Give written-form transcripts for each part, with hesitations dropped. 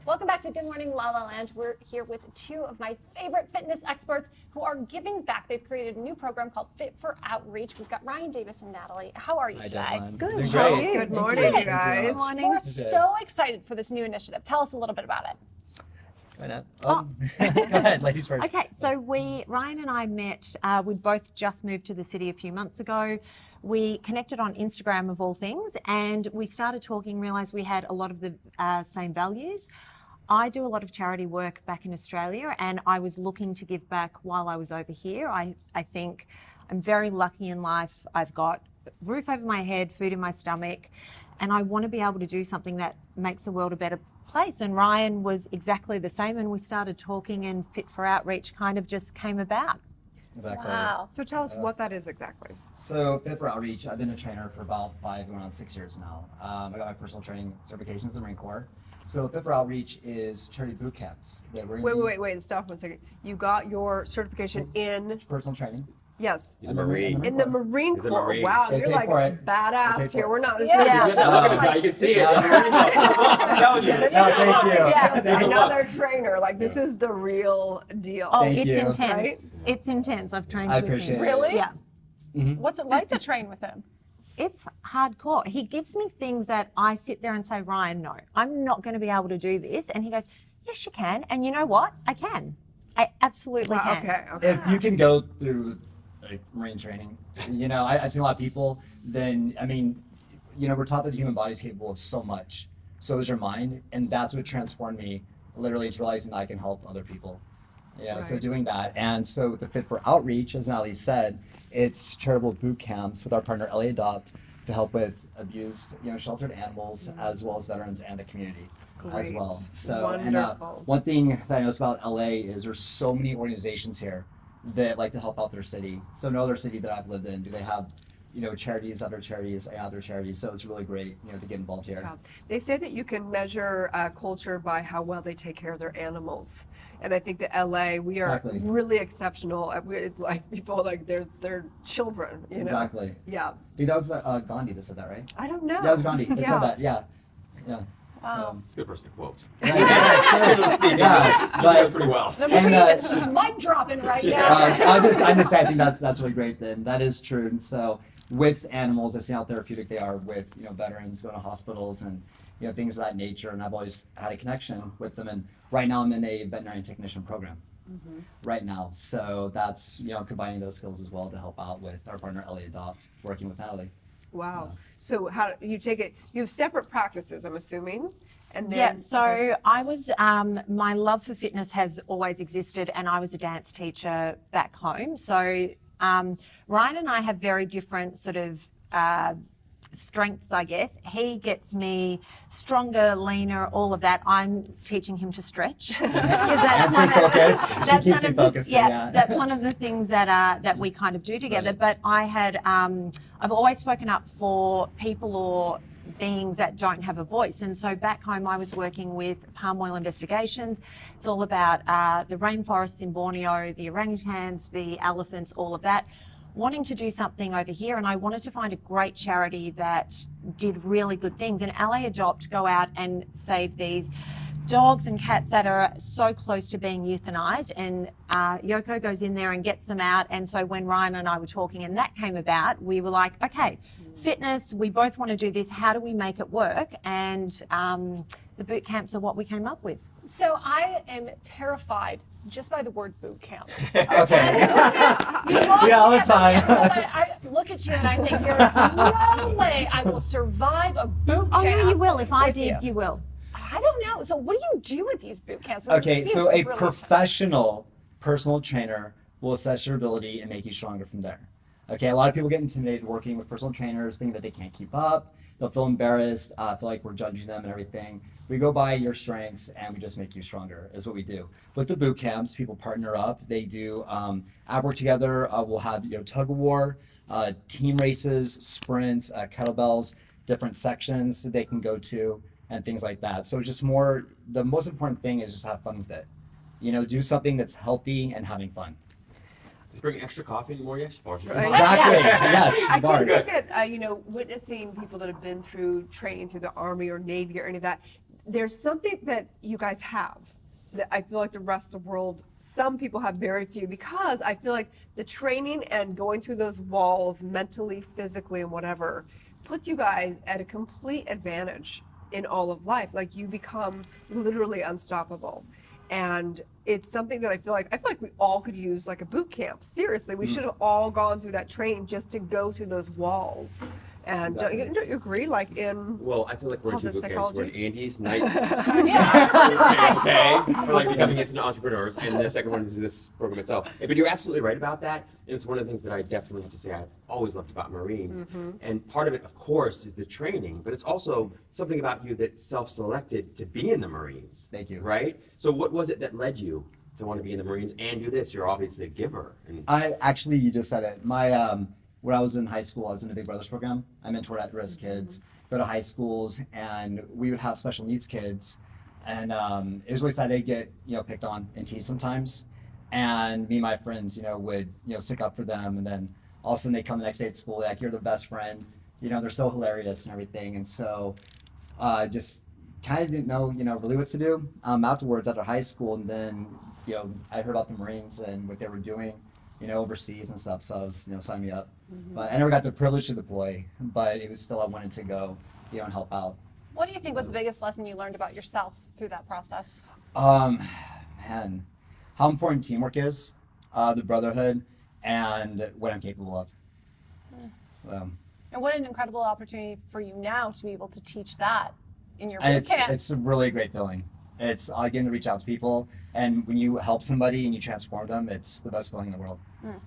Welcome back to Good Morning LaLa Land. We're here with two of my favorite fitness experts who are giving back. They've created a new program called Fit for Outreach. We've got Ryan Davis and Natalie. How are you today? Jezlan. Good. How are you? Good morning, you guys. Good morning. We're so excited for this new initiative. Tell us a little bit about it. Go ahead, ladies first. Okay, so Ryan and I met, we'd both just moved to the city a few months ago. We connected on Instagram of all things, and we started talking, realised we had a lot of the same values. I do a lot of charity work back in Australia, and I was looking to give back while I was over here. I think I'm very lucky in life. I've got a roof over my head, food in my stomach, and I want to be able to do something that makes the world a better place. And Ryan was exactly the same, and we started talking, and Fit for Outreach kind of just came about. Exactly. Wow. So tell us what that is exactly. So Fit for Outreach, I've been a trainer for about 5, going on 6 years now. I got my personal training certifications in the Marine Corps. So Fit for Outreach is charity boot camps. That we're Wait, stop 1 second. You got your certification in, personal training. yes, He's a Marine. in the Marine He's a Corps. Marine. Wow, They you're pay like for it. They badass pay here. for We're it. not, this Yeah. is- Yeah. Look at his, you can see it. I'm telling you. this No, is thank not- you. yeah, There's a another trainer. Like, this is the real deal. Oh, Thank it's you. intense. Right? It's intense. I've trained I with appreciate him. it. Really? Yeah. What's it like to train with him? It's hardcore. He gives me things that I sit there and say, Ryan, no, I'm not going to be able to do this. And he goes, yes, you can. And you know what? I can. I absolutely Wow, can. okay. If you can go through like Marine training, I've seen a lot of people, then, we're taught that the human body is capable of so much. So is your mind. And that's what transformed me literally to realizing that I can help other people. So Right. doing that. And so with the Fit for Outreach, as Natalie said, it's charitable boot camps with our partner LA Adopt to help with abused, sheltered animals, as well as veterans and the community as Great. well. So, Wonderful. one thing that I noticed about LA is there's so many organizations here that like to help out their city. So no other city that I've lived in do they have, charities, other charities. So it's really great, to get involved here. Yeah. They say that you can measure culture by how well they take care of their animals. And I think that LA, we are Exactly. really exceptional. It's like people, like their children, Exactly. Yeah. That was Gandhi that said that, right? I don't know. Yeah, it was Gandhi that Yeah. said that. Yeah. Wow. It's a good person to quote. Yeah, He says pretty well. The And, Marine is just mic dropping right now. I just think that's really great. Then that is true. And so with animals, I see how therapeutic they are with veterans going to hospitals and things of that nature. And I've always had a connection with them. And right now I'm in a veterinary technician program right now. So that's combining those skills as well to help out with our partner LA Adopt, working with Natalie. Wow. So how you take it? You have separate practices, I'm assuming, and then Yeah, so I was, my love for fitness has always existed, and I was a dance teacher back home. So Ryan and I have very different sort of strengths, I guess. He gets me stronger, leaner, all of that. I'm teaching him to stretch. Because And stay focused. She keeps you focused. Yeah, that's one of the things that we kind of do together. Right. But I had, I've always spoken up for people or beings that don't have a voice. And so back home, I was working with palm oil investigations. It's all about the rainforests in Borneo, the orangutans, the elephants, all of that. Wanting to do something over here, and I wanted to find a great charity that did really good things. And LA Adopt go out and save these dogs and cats that are so close to being euthanized, and Yoko goes in there and gets them out. And so when Ryan and I were talking and that came about, we were like, okay, fitness, we both want to do this, how do we make it work? And the boot camps are what we came up with. So I am terrified just by the word boot camp. Okay. Yeah, all the time. I look at you and I think there's no way I will survive a boot camp. Oh, yeah, you will. If I with did, you will. I don't know. So what do you do with these boot camps? It Okay, seems so a really professional personal trainer will assess your ability and make you stronger from there. Okay, a lot of people get intimidated working with personal trainers, think that they can't keep up. They'll feel embarrassed, feel like we're judging them and everything. We go by your strengths and we just make you stronger, is what we do. With the boot camps, people partner up. They do ab work together. We'll have tug of war, team races, sprints, kettlebells, different sections that they can go to, and things like that. So just more, the most important thing is just have fun with it. Do something that's healthy and having fun. Just bring extra coffee anymore, yes? Exactly. Yes. I bars. think that witnessing people that have been through training through the Army or Navy or any of that, there's something that you guys have that I feel like the rest of the world, some people have very few, because I feel like the training and going through those walls mentally, physically, and whatever puts you guys at a complete advantage in all of life. Like you become literally unstoppable. And it's something that I feel like we all could use like a boot camp. Seriously, we should have all gone through that training just to go through those walls. And don't you agree? Like in Well, I feel like we're in two Positive boot camps. We're in psychology? Andy's night okay, for like becoming instant entrepreneurs, and the second one is this program itself. But you're absolutely right about that, and it's one of the things that I definitely have to say I've always loved about Marines. And part of it, of course, is the training, but it's also something about you that self-selected to be in the Marines. Thank you. Right? So what was it that led you to want to be in the Marines and do this? You're obviously a giver. And You just said it. When I was in high school, I was in the Big Brothers program. I mentored at-risk kids, go to high schools, and we would have special needs kids. And it was really sad they'd get, picked on and teased sometimes. And me and my friends, would, stick up for them. And then all of a sudden they come the next day at school, like, you're their best friend. They're so hilarious and everything. And so just kind of didn't know, really what to do afterwards after high school. And then, I heard about the Marines and what they were doing, overseas and stuff. So I was, sign me up. But I never got the privilege to deploy, but it was still, I wanted to go, and help out. What do you think was the biggest lesson you learned about yourself through that process? Man, how important teamwork is, the brotherhood, and what I'm capable of. And what an incredible opportunity for you now to be able to teach that in your And boot camp. it's a really great feeling. It's getting to reach out to people, and when you help somebody and you transform them, it's the best feeling in the world.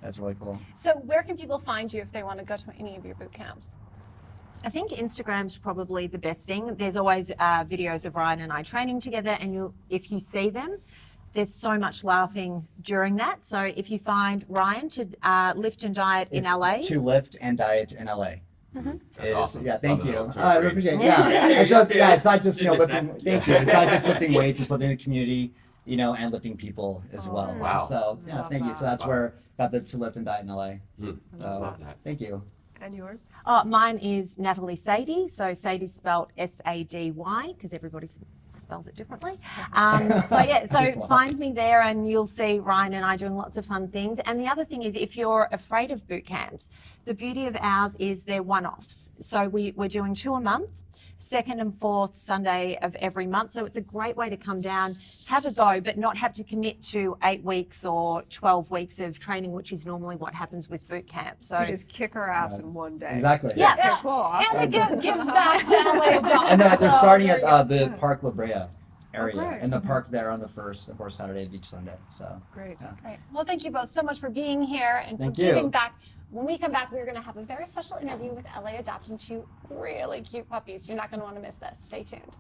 That's really cool. So where can people find you if they want to go to any of your boot camps? I think Instagram's probably the best thing. There's always videos of Ryan and I training together, and if you see them, there's so much laughing during that. So if you find Ryan to lift and diet in It's LA, To lift and diet in LA. That's awesome. Yeah, thank Love you. it. I appreciate it. Yeah. And so, it's not just, Didn't miss lifting, that. thank you. It's not just lifting weights, it's lifting the community, and lifting people as well. Wow. So, yeah, Love thank you. that. So that's where I got the To Lift and Diet in LA. I So, love that. thank you. and yours? mine is Natalie Sady. So Sadie's spelled Sady, because everybody spells it differently. So find me there and you'll see Ryan and I doing lots of fun things. And the other thing is, if you're afraid of boot camps, the beauty of ours is they're one-offs. So we're doing 2 a month, second and fourth Sunday of every month. So it's a great way to come down, have a go, but not have to commit to 8 weeks or 12 weeks of training, which is normally what happens with boot camp. So So you just kick our ass in one day. Exactly. yeah. Okay, cool. Awesome. And it gives back to LA Dogs. And they're So starting there at you go. the Park La Brea area, great. in the park there on the first, of course, Saturday of each Sunday. So, Great. yeah. Great. Well, thank you both so much for being here and Thank for you. giving back. When we come back, we're going to have a very special interview with LA adopting 2 really cute puppies. You're not going to want to miss this. Stay tuned.